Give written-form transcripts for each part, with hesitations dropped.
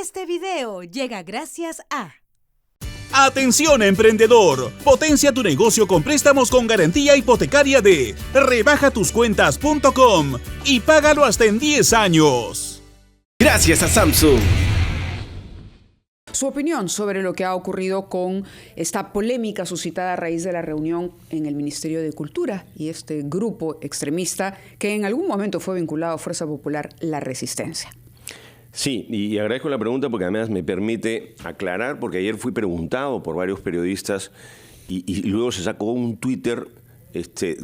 Este video llega gracias a... Atención emprendedor, potencia tu negocio con préstamos con garantía hipotecaria de rebajatuscuentas.com y págalo hasta en 10 años. Gracias a Samsung. Su opinión sobre lo que ha ocurrido con esta polémica suscitada a raíz de la reunión en el Ministerio de Cultura y este grupo extremista que en algún momento fue vinculado a Fuerza Popular La Resistencia. Sí, y agradezco la pregunta porque además me permite aclarar, porque ayer fui preguntado por varios periodistas y luego se sacó un Twitter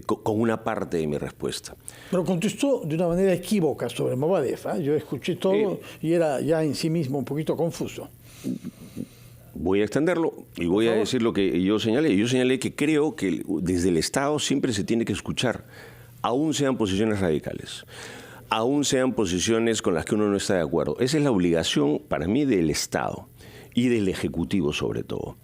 con una parte de mi respuesta. Pero contestó de una manera equívoca sobre Movadef. Yo escuché todo y era ya en sí mismo un poquito confuso. Voy a extenderlo y voy a decir lo que yo señalé. Yo señalé que creo que desde el Estado siempre se tiene que escuchar, aún sean posiciones radicales, aún sean posiciones con las que uno no está de acuerdo. Esa es la obligación para mí del Estado y del Ejecutivo sobre todo.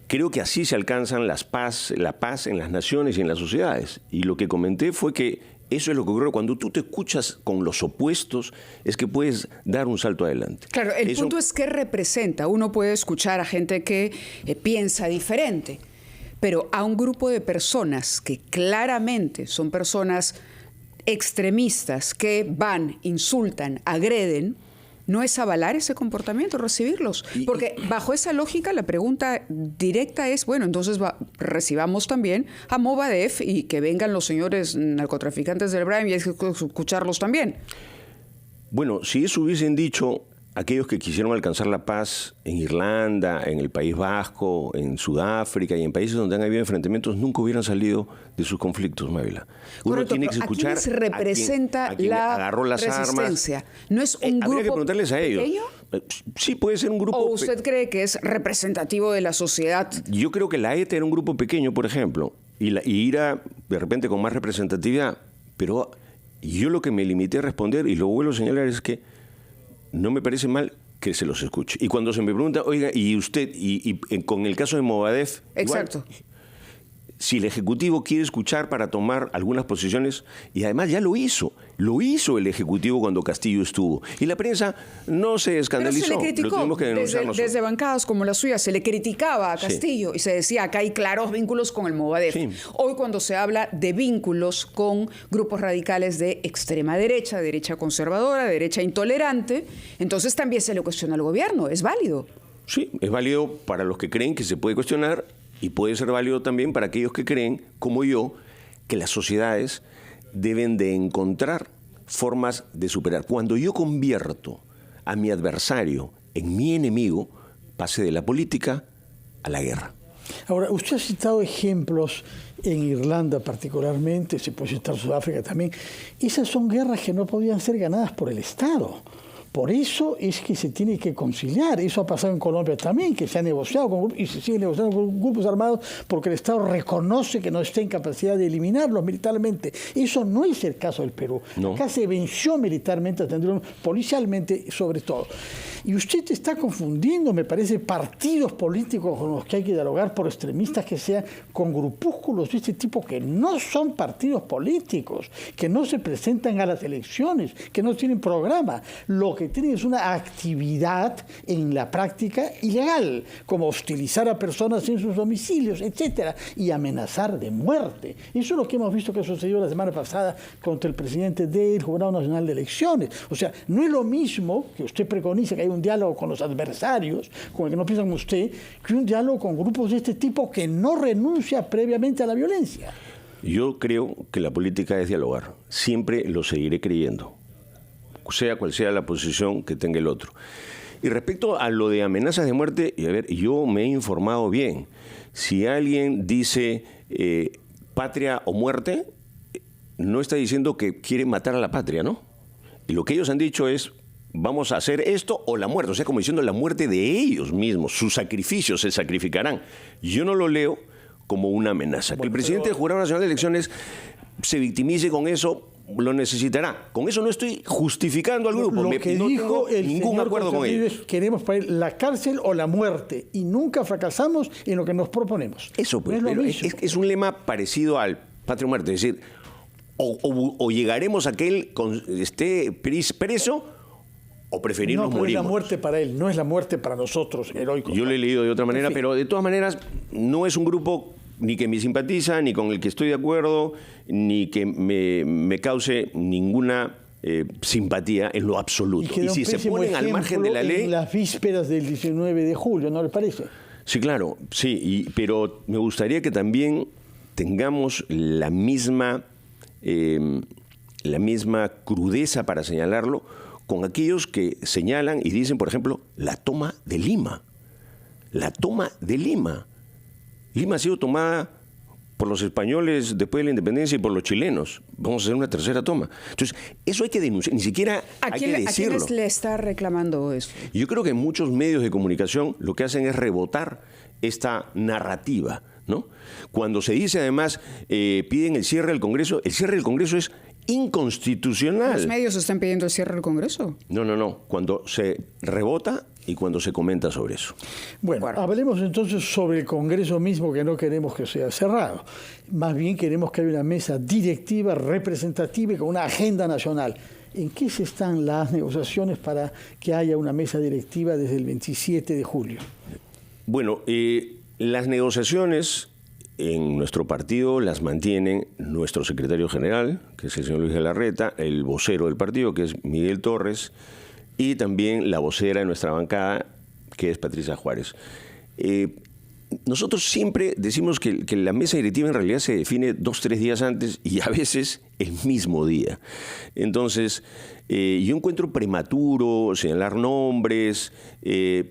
Creo que así se alcanzan la paz en las naciones y en las sociedades. Y lo que comenté fue que eso es lo que ocurre cuando tú te escuchas con los opuestos, es que puedes dar un salto adelante. Claro, el punto es que representa. Uno puede escuchar a gente que piensa diferente, pero a un grupo de personas que claramente son personas extremistas que van, insultan, agreden, no es avalar ese comportamiento, recibirlos. Porque bajo esa lógica la pregunta directa es, bueno, entonces recibamos también a Movadef y que vengan los señores narcotraficantes del Brain y hay que escucharlos también. Bueno, si eso hubiesen dicho aquellos que quisieron alcanzar la paz en Irlanda, en el País Vasco, en Sudáfrica y en países donde han habido enfrentamientos, nunca hubieran salido de sus conflictos, Mávila. Uno tiene que escuchar a quien representa a quien agarró las resistencia. Armas. ¿No es un grupo habría que preguntarles a ellos. Pequeño? Sí, puede ser un grupo. ¿O usted cree que es representativo de la sociedad? Yo creo que la ETA era un grupo pequeño, por ejemplo, y IRA de repente con más representatividad, pero yo lo que me limité a responder, y lo vuelvo a señalar, es que no me parece mal que se los escuche. Y cuando se me pregunta, oiga, y usted, y con el caso de Movadef, exacto. Igual, si el Ejecutivo quiere escuchar para tomar algunas posiciones, y además ya lo hizo el Ejecutivo cuando Castillo estuvo. Y la prensa no se escandalizó. Pero se le criticó, lo tuvimos que denunciar desde bancadas como la suya, se le criticaba a Castillo y se decía acá hay claros vínculos con el Movadef. Sí. Hoy cuando se habla de vínculos con grupos radicales de extrema derecha, derecha conservadora, derecha intolerante, entonces también se le cuestiona al gobierno. ¿Es válido? Sí, es válido para los que creen que se puede cuestionar y puede ser válido también para aquellos que creen, como yo, que las sociedades deben de encontrar formas de superar. Cuando yo convierto a mi adversario en mi enemigo, pase de la política a la guerra. Ahora, usted ha citado ejemplos en Irlanda particularmente, se puede citar Sudáfrica también. Esas son guerras que no podían ser ganadas por el Estado. Por eso es que se tiene que conciliar. Eso ha pasado en Colombia también, que se ha negociado con grupos, y se sigue negociando con grupos armados porque el Estado reconoce que no está en capacidad de eliminarlos militarmente. Eso no es el caso del Perú. No. Acá se venció militarmente, policialmente sobre todo. Y usted está confundiendo, me parece, partidos políticos con los que hay que dialogar, por extremistas que sean, con grupúsculos de este tipo que no son partidos políticos, que no se presentan a las elecciones, que no tienen programa. Lo que tienen es una actividad en la práctica ilegal, como hostilizar a personas en sus domicilios, etcétera, y amenazar de muerte. Eso es lo que hemos visto que sucedió la semana pasada contra el presidente del Jurado Nacional de Elecciones. O sea, no es lo mismo que usted preconiza que hay un diálogo con los adversarios, con el que no piensan como usted, que un diálogo con grupos de este tipo que no renuncia previamente a la violencia. Yo creo que la política es dialogar. Siempre lo seguiré creyendo, sea cual sea la posición que tenga el otro. Y respecto a lo de amenazas de muerte, y a ver, yo me he informado bien. Si alguien dice patria o muerte, no está diciendo que quiere matar a la patria, ¿no? Y lo que ellos han dicho es, vamos a hacer esto o la muerte. O sea, como diciendo la muerte de ellos mismos, sus sacrificios se sacrificarán. Yo no lo leo como una amenaza. Bueno, que el presidente del Jurado Nacional de Elecciones se victimice con eso, lo necesitará. Con eso no estoy justificando al grupo. Lo que no dijo el ningún señor acuerdo con ellos. Queremos poner la cárcel o la muerte y nunca fracasamos en lo que nos proponemos. Eso, pues, no es un lema parecido al patria o muerte. Es decir, o llegaremos a que él esté preso o preferirnos pero morimos. es la muerte para él, no es la muerte para nosotros, heroicos. Yo lo he leído de otra manera, En fin. pero de todas maneras no es un grupo ni que me simpatiza, ni con el que estoy de acuerdo, ni que me cause ninguna simpatía en lo absoluto. queda Y si un se pésimo ponen al margen de la ejemplo ley... en las vísperas del 19 de julio, ¿no le parece? Sí, claro, sí, pero me gustaría que también tengamos la misma crudeza para señalarlo con aquellos que señalan y dicen, por ejemplo, la toma de Lima. La toma de Lima. Lima ha sido tomada por los españoles después de la independencia y por los chilenos. Vamos a hacer una tercera toma. Entonces, eso hay que denunciar, ni siquiera hay que decirlo. ¿A quiénes le está reclamando eso? Yo creo que muchos medios de comunicación lo que hacen es rebotar esta narrativa, ¿no? Cuando se dice además, piden el cierre del Congreso es inconstitucional. ¿Los medios están pidiendo el cierre del Congreso? No. Cuando se rebota y cuando se comenta sobre eso. Bueno, hablemos entonces sobre el Congreso mismo, que no queremos que sea cerrado. Más bien queremos que haya una mesa directiva, representativa y con una agenda nacional. ¿En qué se están las negociaciones para que haya una mesa directiva desde el 27 de julio? Bueno, las negociaciones en nuestro partido las mantienen nuestro secretario general, que es el señor Luis Galarreta, el vocero del partido, que es Miguel Torres, y también la vocera de nuestra bancada, que es Patricia Juárez. Nosotros siempre decimos que la mesa directiva en realidad se define 2-3 días antes y a veces el mismo día. Entonces, yo encuentro prematuro señalar nombres,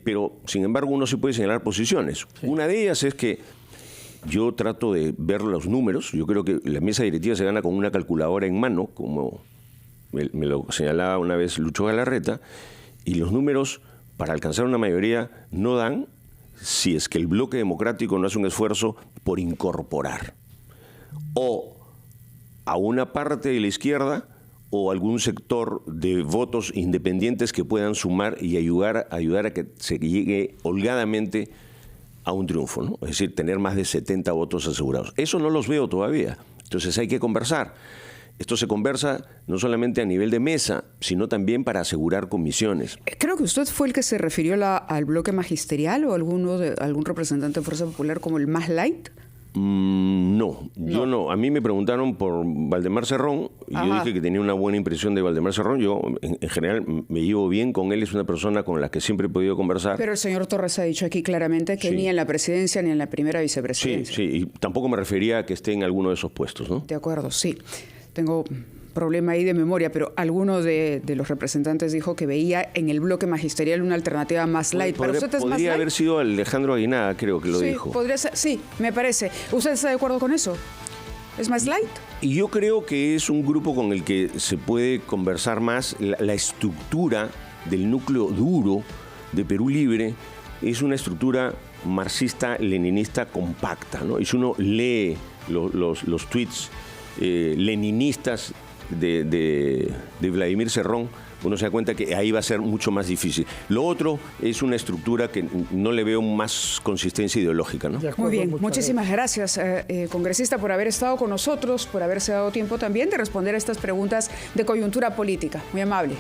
pero sin embargo uno sí puede señalar posiciones. Sí. Una de ellas es que yo trato de ver los números. Yo creo que la mesa directiva se gana con una calculadora en mano, como me lo señalaba una vez Lucho Galarreta, y los números para alcanzar una mayoría no dan si es que el bloque democrático no hace un esfuerzo por incorporar o a una parte de la izquierda o algún sector de votos independientes que puedan sumar y ayudar a que se llegue holgadamente a un triunfo, ¿no? Es decir, tener más de 70 votos asegurados. Eso no los veo todavía. Entonces hay que conversar. Esto se conversa no solamente a nivel de mesa, sino también para asegurar comisiones. Creo que usted fue el que se refirió al bloque magisterial o algún representante de Fuerza Popular como el más light. No, yo no. A mí me preguntaron por Valdemar Cerrón y yo dije que tenía una buena impresión de Valdemar Cerrón. Yo, en general, me llevo bien con él. Es una persona con la que siempre he podido conversar. Pero el señor Torres ha dicho aquí claramente que ni en la presidencia ni en la primera vicepresidencia. Sí, y tampoco me refería a que esté en alguno de esos puestos, ¿no? De acuerdo, sí. Tengo problema ahí de memoria, pero alguno de los representantes dijo que veía en el bloque magisterial una alternativa más light. ¿Para usted es más light? Podría haber sido Alejandro Aguinaga, creo que lo dijo. Podría ser, sí, me parece. ¿Usted está de acuerdo con eso? ¿Es más light? Y yo creo que es un grupo con el que se puede conversar más. La estructura del núcleo duro de Perú Libre es una estructura marxista-leninista compacta, ¿no? Y si uno lee los tweets leninistas de Vladimir Cerrón, uno se da cuenta que ahí va a ser mucho más difícil. Lo otro es una estructura que no le veo más consistencia ideológica, ¿no? Muy bien, muchísimas gracias, congresista, por haber estado con nosotros, por haberse dado tiempo también de responder a estas preguntas de coyuntura política. Muy amable.